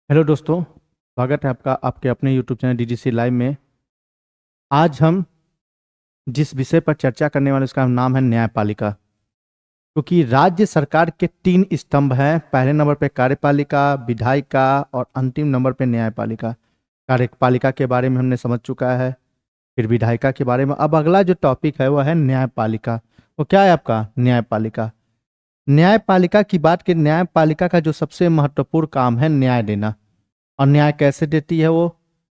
Hello दोस्तों, स्वागत है आपका आपके अपने यूट्यूब चैनल डीडीसी लाइव में। आज हम जिस विषय पर चर्चा करने वाले उसका नाम है न्यायपालिका। क्योंकि राज्य सरकार के तीन स्तंभ हैं। पहले नंबर पे कार्यपालिका, विधायिका और अंतिम नंबर पे न्यायपालिका। कार्यपालिका के बारे में हमने समझ चुका है, फिर विधायिका के बारे में। अब अगला जो टॉपिक है वह है न्यायपालिका। वो क्या है आपका? न्यायपालिका। न्यायपालिका की बात की, न्यायपालिका का जो सबसे महत्वपूर्ण काम है न्याय देना। और न्याय कैसे देती है वो?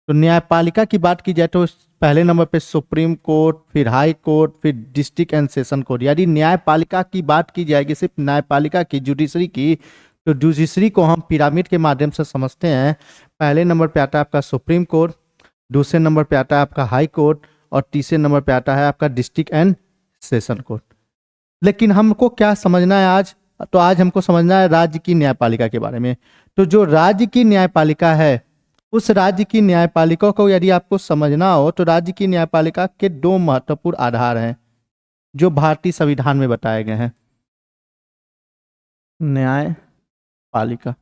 तो न्यायपालिका की बात की जाए तो पहले नंबर पे सुप्रीम कोर्ट, फिर हाई कोर्ट, फिर डिस्ट्रिक्ट एंड सेशन कोर्ट। यदि न्यायपालिका की बात की जाएगी, सिर्फ न्यायपालिका की, जुडिशरी की, तो जुडिशरी को हम पिरामिड के माध्यम से समझते हैं। पहले नंबर पे आता है आपका सुप्रीम कोर्ट, दूसरे नंबर पे आता है आपका हाई कोर्ट और तीसरे नंबर पे आता है आपका डिस्ट्रिक्ट एंड सेशन कोर्ट। लेकिन हमको क्या समझना है आज? तो आज हमको समझना है राज्य की न्यायपालिका के बारे में। तो जो राज्य की न्यायपालिका है, उस राज्य की न्यायपालिका को यदि आपको समझना हो तो राज्य की न्यायपालिका के दो महत्वपूर्ण आधार हैं जो भारतीय संविधान में बताए गए हैं। न्यायपालिका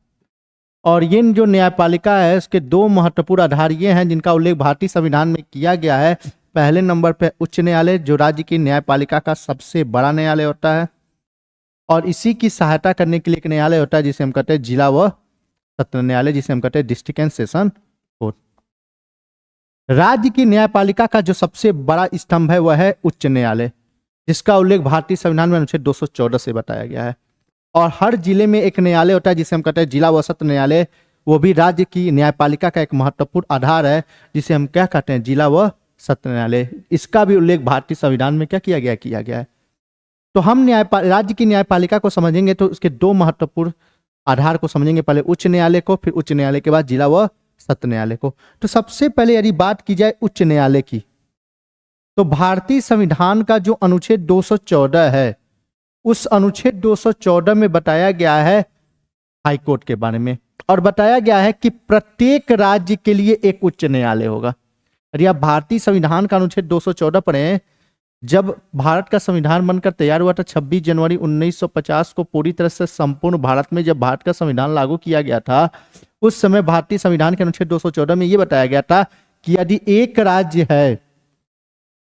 और ये जो न्यायपालिका है उसके दो महत्वपूर्ण आधार ये हैं जिनका उल्लेख भारतीय संविधान में किया गया है। पहले नंबर पे उच्च न्यायालय, जो राज्य की न्यायपालिका का सबसे बड़ा न्यायालय होता है, और इसी की सहायता करने के लिए एक न्यायालय होता है जिसे हम कहते हैं जिला व सत्र न्यायालय, जिसे हम कहते हैं डिस्ट्रिक्ट एंड सेशन कोर्ट। राज्य की न्यायपालिका का जो सबसे बड़ा स्तंभ है वह है उच्च न्यायालय, जिसका उल्लेख भारतीय संविधान में अनुच्छेद 214 से बताया गया है। और हर जिले में एक न्यायालय होता है जिसे हम कहते हैं जिला व सत्र न्यायालय। वो भी राज्य की न्यायपालिका का एक महत्वपूर्ण आधार है जिसे हम क्या कहते हैं? जिला व सत्र न्यायालय। इसका भी उल्लेख भारतीय संविधान में क्या किया गया है। तो हम राज्य की न्यायपालिका को समझेंगे तो उसके दो महत्वपूर्ण आधार को समझेंगे। पहले उच्च न्यायालय को, फिर उच्च न्यायालय के बाद जिला व सत्र न्यायालय को। तो सबसे पहले यदि बात की जाए उच्च न्यायालय की, तो भारतीय संविधान का जो अनुच्छेद 214 है, उस अनुच्छेद 214 में बताया गया है हाई कोर्ट के बारे में, और बताया गया है कि प्रत्येक राज्य के लिए एक उच्च न्यायालय होगा। यदि आप भारतीय संविधान का अनुच्छेद 214 पढ़ें, जब भारत का संविधान बनकर तैयार हुआ था 26 जनवरी 1950 को, पूरी तरह से संपूर्ण भारत में जब भारत का संविधान लागू किया गया था, उस समय भारतीय संविधान के अनुच्छेद 214 में यह बताया गया था कि यदि एक राज्य है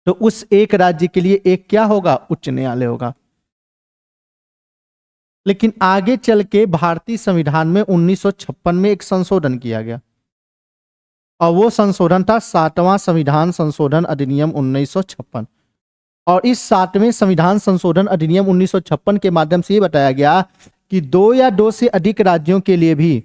तो उस एक राज्य के लिए एक क्या होगा? उच्च न्यायालय होगा। लेकिन आगे चल के भारतीय संविधान में 1956 में एक संशोधन किया गया, और वो संशोधन था 7वां संविधान संशोधन अधिनियम 1956। और इस 7वें संविधान संशोधन अधिनियम 1956 के माध्यम से ये बताया गया कि दो या दो से अधिक राज्यों के लिए भी,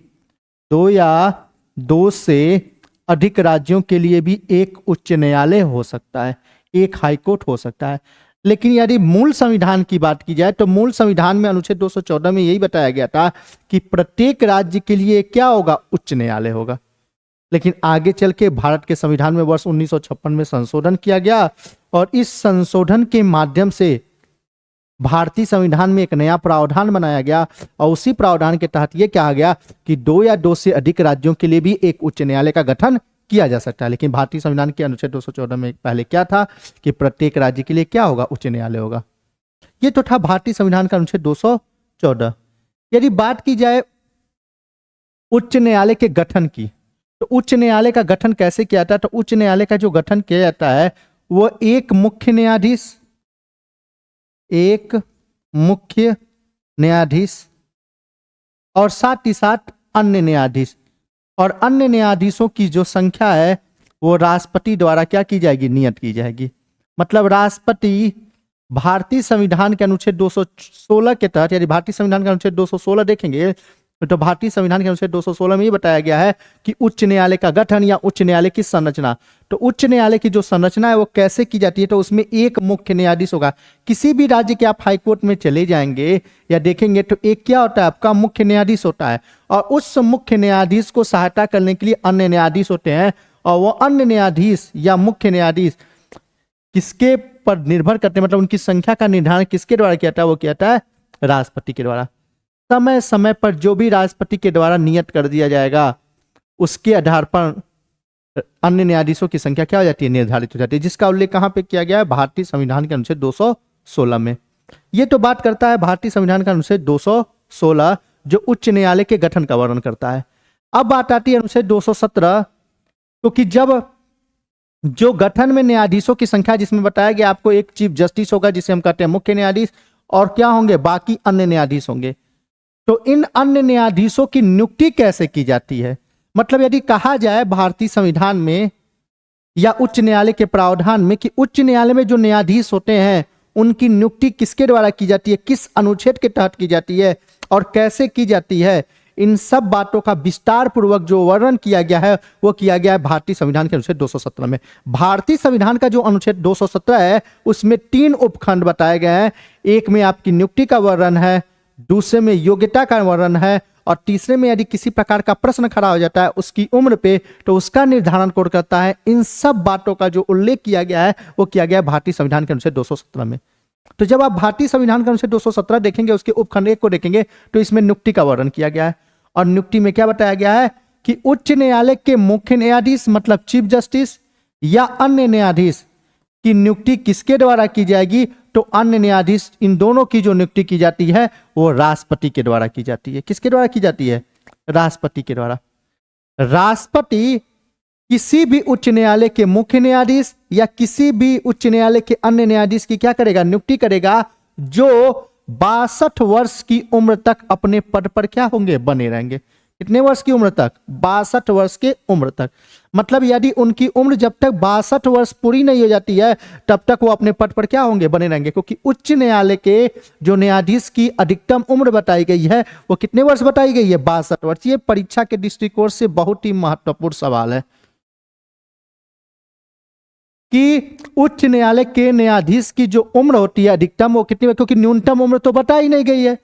दो या दो से अधिक राज्यों के लिए भी एक उच्च न्यायालय हो सकता है, एक हाईकोर्ट हो सकता है। लेकिन यदि मूल संविधान की बात की जाए तो मूल संविधान में अनुच्छेद 214 में यही बताया गया था कि प्रत्येक राज्य के लिए क्या होगा? उच्च न्यायालय होगा। लेकिन आगे चल के भारत के संविधान में वर्ष 1956 में संशोधन किया गया, और इस संशोधन के माध्यम से भारतीय संविधान में एक नया प्रावधान बनाया गया, और उसी प्रावधान के तहत यह कहा गया कि दो या दो से अधिक राज्यों के लिए भी एक उच्च न्यायालय का गठन किया जा सकता है। लेकिन भारतीय संविधान के अनुच्छेद 214 में पहले क्या था कि प्रत्येक राज्य के लिए क्या होगा? उच्च न्यायालय होगा। ये तो था भारतीय संविधान का अनुच्छेद 214। यदि बात की जाए उच्च न्यायालय के गठन की, तो उच्च न्यायालय का गठन कैसे किया जाता है? तो उच्च न्यायालय का जो गठन किया जाता है वो एक मुख्य न्यायाधीश और साथ ही साथ अन्य न्यायाधीश, और अन्य न्यायाधीशों की जो संख्या है वो राष्ट्रपति द्वारा क्या की जाएगी? नियत की जाएगी। मतलब राष्ट्रपति भारतीय संविधान के अनुच्छेद 216 के तहत, यदि भारतीय संविधान का अनुच्छेद 216 देखेंगे तो भारतीय संविधान के अनुच्छेद 216 में ये बताया गया है कि उच्च न्यायालय का गठन या उच्च न्यायालय की संरचना। तो उच्च न्यायालय की जो संरचना है वो कैसे की जाती है? तो उसमें एक मुख्य न्यायाधीश होगा। किसी भी राज्य के आप हाईकोर्ट में चले जाएंगे या देखेंगे तो एक क्या होता है? आपका मुख्य न्यायाधीश होता है, और उस मुख्य न्यायाधीश को सहायता करने के लिए अन्य न्यायाधीश होते हैं, और वो अन्य न्यायाधीश या मुख्य न्यायाधीश किसके पर निर्भर करते हैं? मतलब उनकी संख्या का निर्धारण किसके द्वारा किया था? वो किया था राष्ट्रपति के द्वारा। समय समय पर जो भी राष्ट्रपति के द्वारा नियत कर दिया जाएगा उसके आधार पर अन्य न्यायाधीशों की संख्या क्या हो जाती है? निर्धारित हो जाती है, जिसका उल्लेख कहां पे किया गया है? भारतीय संविधान के अनुच्छेद 216 में। यह तो बात करता है भारतीय संविधान का अनुच्छेद 216 जो उच्च न्यायालय के गठन का वर्णन करता है। अब बात आती है अनुच्छेद 217, क्योंकि जब जो गठन में न्यायाधीशों की संख्या, जिसमें बताया गया आपको एक चीफ जस्टिस होगा जिसे हम कहते हैं मुख्य न्यायाधीश, और क्या होंगे, बाकी अन्य न्यायाधीश होंगे। तो इन अन्य न्यायाधीशों की नियुक्ति कैसे की जाती है? मतलब यदि कहा जाए भारतीय संविधान में या उच्च न्यायालय के प्रावधान में कि उच्च न्यायालय में जो न्यायाधीश होते हैं उनकी नियुक्ति किसके द्वारा की जाती है, किस अनुच्छेद के तहत की जाती है और कैसे की जाती है, इन सब बातों का विस्तार पूर्वक जो वर्णन किया गया है वो किया गया है भारतीय संविधान के अनुच्छेद 217 में। भारतीय संविधान का जो अनुच्छेद 217 है उसमें 3 उपखंड बताए गए हैं। एक में आपकी नियुक्ति का वर्णन है, दूसरे में योग्यता का वर्णन है, और तीसरे में यदि किसी प्रकार का प्रश्न खड़ा हो जाता है उसकी उम्र पे तो उसका निर्धारण कौन करता है। इन सब बातों का जो उल्लेख किया गया है वो किया गया है भारतीय संविधान के अनुच्छेद 217 में। तो जब आप भारतीय संविधान का अनुच्छेद 217 देखेंगे, उसके उपखंड 1 को देखेंगे तो इसमें नियुक्ति का वर्णन किया गया है। और नियुक्ति में क्या बताया गया है कि उच्च न्यायालय के मुख्य न्यायाधीश मतलब चीफ जस्टिस या अन्य न्यायाधीश की नियुक्ति किसके द्वारा की जाएगी, तो अन्य न्यायाधीश, इन दोनों की जो नियुक्ति की जाती है वो राष्ट्रपति के द्वारा की जाती है। किसके द्वारा की जाती है? राष्ट्रपति के द्वारा। राष्ट्रपति किसी भी उच्च न्यायालय के मुख्य न्यायाधीश या किसी भी उच्च न्यायालय के अन्य न्यायाधीश की क्या करेगा, नियुक्ति करेगा, जो 62 वर्ष की उम्र तक अपने पद पर क्या होंगे, बने रहेंगे। कितने वर्ष की उम्र तक? 62 वर्ष के उम्र तक। मतलब यदि उनकी उम्र जब तक 62 वर्ष पूरी नहीं हो जाती है तब तक वो अपने पद पर क्या होंगे, बने रहेंगे। क्योंकि उच्च न्यायालय के जो न्यायाधीश की अधिकतम उम्र बताई गई है वो कितने वर्ष बताई गई है? 62 वर्ष। ये परीक्षा के दृष्टिकोण से बहुत ही महत्वपूर्ण सवाल है कि उच्च न्यायालय के न्यायाधीश की जो उम्र होती है अधिकतम वो कितनी है, क्योंकि न्यूनतम उम्र तो बता ही नहीं गई है।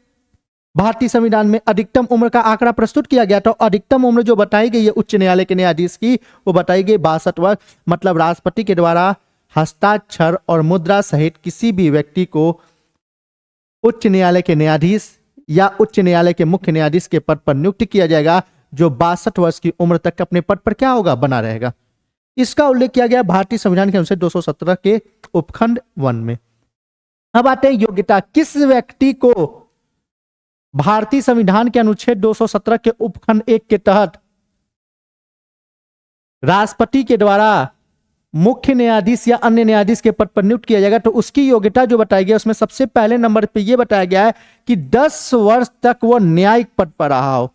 भारतीय संविधान में अधिकतम उम्र का आंकड़ा प्रस्तुत किया गया, तो अधिकतम उम्र जो बताई गई है उच्च न्यायालय के न्यायाधीश की वो बताई गई 62 वर्ष। मतलब राष्ट्रपति के द्वारा हस्ताक्षर और मुद्रा सहित किसी भी व्यक्ति को उच्च न्यायालय के न्यायाधीश या उच्च न्यायालय के मुख्य न्यायाधीश के पद पर नियुक्त किया जाएगा, जो 62 वर्ष की उम्र तक अपने पद पर क्या होगा, बना रहेगा। इसका उल्लेख किया गया भारतीय संविधान के अनुच्छेद 217 के उपखंड 1 में। अब आते हैं योग्यता। किस व्यक्ति को भारतीय संविधान के अनुच्छेद 217 के उपखंड 1 के तहत राष्ट्रपति के द्वारा मुख्य न्यायाधीश या अन्य न्यायाधीश के पद पर नियुक्त किया जाएगा, तो उसकी योग्यता जो बताई गई उसमें सबसे पहले नंबर पे यह बताया गया है कि 10 वर्ष तक वो न्यायिक पद पर रहा हो।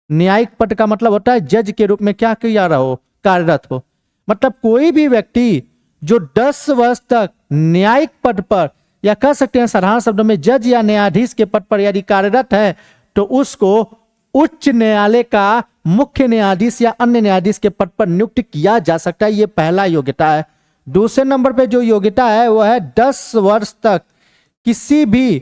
न्यायिक पद का मतलब होता है जज के रूप में क्या किया रहा हो, कार्यरत हो। मतलब कोई भी व्यक्ति जो 10 वर्ष तक न्यायिक पद पर, या कह सकते हैं साधारण शब्दों में जज या न्यायाधीश के पद पर यदि कार्यरत है, तो उसको उच्च न्यायालय का मुख्य न्यायाधीश या अन्य न्यायाधीश के पद पर नियुक्त किया जा सकता है। यह पहला योग्यता है। दूसरे नंबर पे जो योग्यता है वो है 10 वर्ष तक किसी भी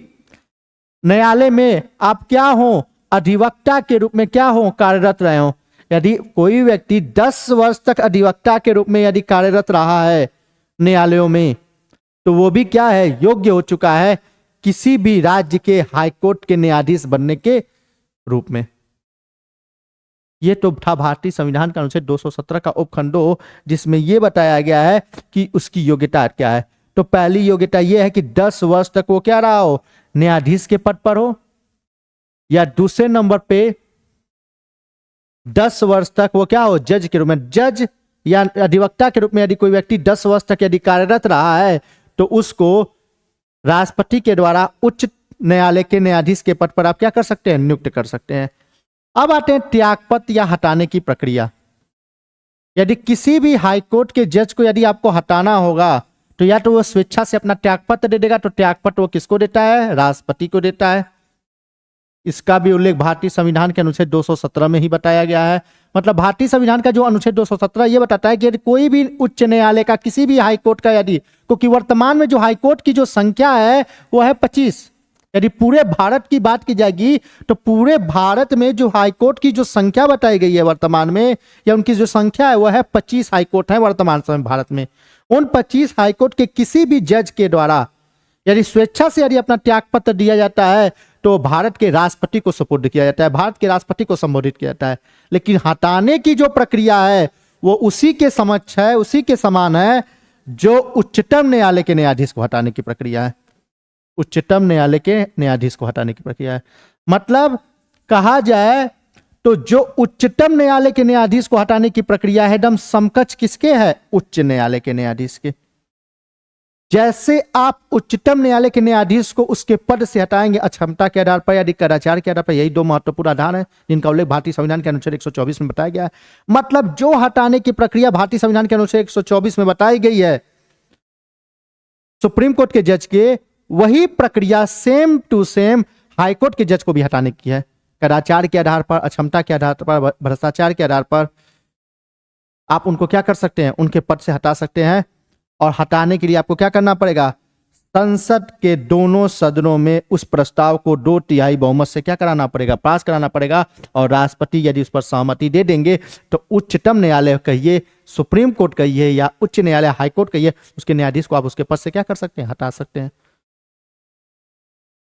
न्यायालय में आप क्या हो, अधिवक्ता के रूप में क्या हो, कार्यरत रहे हो। यदि कोई व्यक्ति 10 वर्ष तक अधिवक्ता के रूप में यदि कार्यरत रहा है न्यायालयों में, तो वो भी क्या है, योग्य हो चुका है किसी भी राज्य के हाईकोर्ट के न्यायाधीश बनने के रूप में। ये तो था भारतीय संविधान का अनुच्छेद 217 का उपखंड 2, जिसमें यह बताया गया है कि उसकी योग्यता क्या है। तो पहली योग्यता यह है कि 10 वर्ष तक वो क्या रहा हो, न्यायाधीश के पद पर हो, या दूसरे नंबर पे 10 वर्ष तक वो क्या हो, जज के रूप में, जज या अधिवक्ता के रूप में यदि कोई व्यक्ति 10 वर्ष तक यदि कार्यरत रहा है तो उसको राष्ट्रपति के द्वारा उच्च न्यायालय के न्यायाधीश के पद पर आप क्या कर सकते हैं, नियुक्त कर सकते हैं। अब आते हैं त्यागपत्र या हटाने की प्रक्रिया। यदि किसी भी हाईकोर्ट के जज को यदि आपको हटाना होगा तो या तो वो स्वेच्छा से अपना त्यागपत्र दे देगा, तो त्यागपत्र वो किसको देता है, राष्ट्रपति को देता है। इसका भी उल्लेख भारतीय संविधान के अनुच्छेद 217 में ही बताया गया है। मतलब भारतीय संविधान का जो अनुच्छेद 217 ये बताता है कि यदि कोई भी उच्च न्यायालय का, किसी भी हाईकोर्ट का, यदि, क्योंकि वर्तमान में जो हाईकोर्ट की जो संख्या है वो है 25। यदि पूरे भारत की बात की जाएगी तो पूरे भारत में जो हाईकोर्ट की जो संख्या बताई गई है वर्तमान में, या उनकी जो संख्या है वो है 25 हाईकोर्ट है वर्तमान समय भारत में। उन 25 हाईकोर्ट के किसी भी जज के द्वारा यदि स्वेच्छा से यदि अपना त्यागपत्र दिया जाता है तो भारत के राष्ट्रपति को सुपुर्द किया जाता है, भारत के राष्ट्रपति को संबोधित किया जाता है। लेकिन हटाने की जो प्रक्रिया है वो उसी के समक्ष है, उसी के समान है जो उच्चतम न्यायालय के न्यायाधीश को हटाने की प्रक्रिया है। उच्चतम न्यायालय के न्यायाधीश को हटाने की प्रक्रिया है। मतलब कहा जाए तो जो उच्चतम न्यायालय के न्यायाधीश को हटाने की प्रक्रिया है एकदम समकक्ष किसके है? उच्च न्यायालय के न्यायाधीश के। जैसे आप उच्चतम न्यायालय के न्यायाधीश को उसके पद से हटाएंगे अक्षमता के आधार पर या कदाचार के आधार पर, यही दो महत्वपूर्ण आधार हैं जिनका उल्लेख भारतीय संविधान के अनुच्छेद 124 में बताया गया है। मतलब जो हटाने की प्रक्रिया भारतीय संविधान के अनुच्छेद 124 में बताई गई है सुप्रीम कोर्ट के जज के, वही प्रक्रिया सेम टू सेम हाईकोर्ट के जज को भी हटाने की है। कदाचार के आधार पर, अक्षमता के आधार पर, भ्रष्टाचार के आधार पर आप उनको क्या कर सकते हैं? उनके पद से हटा सकते हैं। और हटाने के लिए आपको क्या करना पड़ेगा? संसद के दोनों सदनों में उस प्रस्ताव को 2/3 बहुमत से क्या कराना पड़ेगा? पास कराना पड़ेगा। और राष्ट्रपति यदि उस पर सहमति दे देंगे तो उच्चतम न्यायालय कहिए, सुप्रीम कोर्ट कहिए या उच्च न्यायालय हाईकोर्ट कहिए, उसके न्यायाधीश को आप उसके पद से क्या कर सकते हैं? हटा सकते हैं।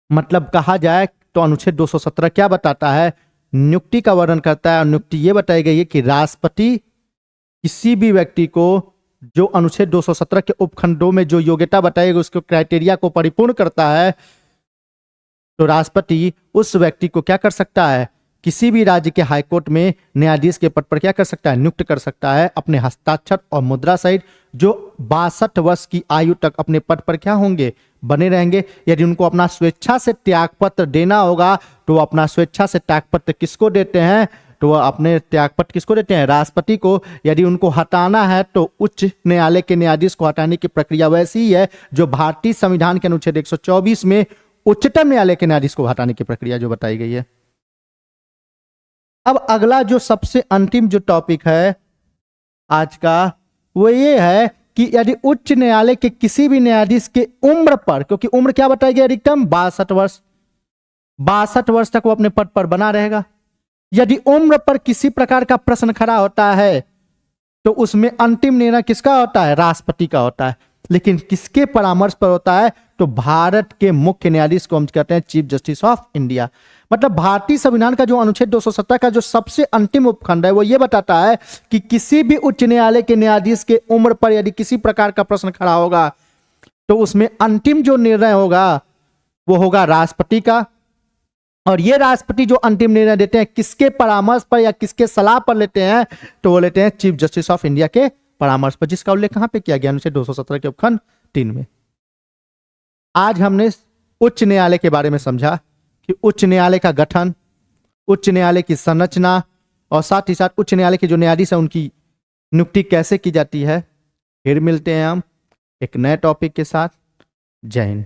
मतलब कहा जाए तो अनुच्छेद 217 क्या बताता है? नियुक्ति का वर्णन करता है। और नियुक्ति यह बताई गई है कि राष्ट्रपति किसी भी व्यक्ति को जो अनुच्छेद 217 के उपखंडों में जो योग्यता बताई गई उसके क्राइटेरिया को परिपूर्ण करता है, तो राष्ट्रपति उस व्यक्ति को क्या कर सकता है? किसी भी राज्य के हाईकोर्ट में न्यायाधीश के पद पर क्या कर सकता है? नियुक्त कर सकता है। अपने हस्ताक्षर और मुद्रा सहित जो 62 वर्ष की आयु तक अपने पद पर क्या होंगे? बने रहेंगे। यदि उनको अपना स्वेच्छा से त्यागपत्र देना होगा तो वो अपना स्वेच्छा से त्यागपत्र किसको देते हैं? तो वह अपने त्यागपत्र किसको देते हैं? राष्ट्रपति को। यदि उनको हटाना है तो उच्च न्यायालय के न्यायाधीश को हटाने की प्रक्रिया वैसी ही है जो भारतीय संविधान के अनुच्छेद 124 में उच्चतम न्यायालय के न्यायाधीश को हटाने की प्रक्रिया जो बताई गई है। अब अगला जो सबसे अंतिम जो टॉपिक है आज का, वो ये है कि यदि उच्च न्यायालय के किसी भी न्यायाधीश के उम्र पर, क्योंकि उम्र क्या बताई गई? अधिकतम 62 वर्ष, 62 वर्ष तक वो अपने पद पर बना रहेगा। यदि उम्र पर किसी प्रकार का प्रश्न खड़ा होता है तो उसमें अंतिम निर्णय किसका होता है? राष्ट्रपति का होता है। लेकिन किसके परामर्श पर होता है? तो भारत के मुख्य न्यायाधीश को हम कहते हैं चीफ जस्टिस ऑफ इंडिया। मतलब भारतीय संविधान का जो अनुच्छेद 217 का जो सबसे अंतिम उपखंड है वो ये बताता है कि किसी भी उच्च न्यायालय के न्यायाधीश के उम्र पर यदि किसी प्रकार का प्रश्न खड़ा होगा तो उसमें अंतिम जो निर्णय होगा वो होगा राष्ट्रपति का। और ये राष्ट्रपति जो अंतिम निर्णय देते हैं किसके परामर्श पर या किसके सलाह पर लेते हैं? तो वो लेते हैं चीफ जस्टिस ऑफ इंडिया के परामर्श पर, जिसका उल्लेख कहां पे किया गया? अनुच्छेद 217 के उपखंड 3 में। आज हमने उच्च न्यायालय के बारे में समझा कि उच्च न्यायालय का गठन, उच्च न्यायालय की संरचना और साथ ही साथ उच्च न्यायालय के जो न्यायाधीश है उनकी नियुक्ति कैसे की जाती है। फिर मिलते हैं हम एक नए टॉपिक के साथ। जय हिंद।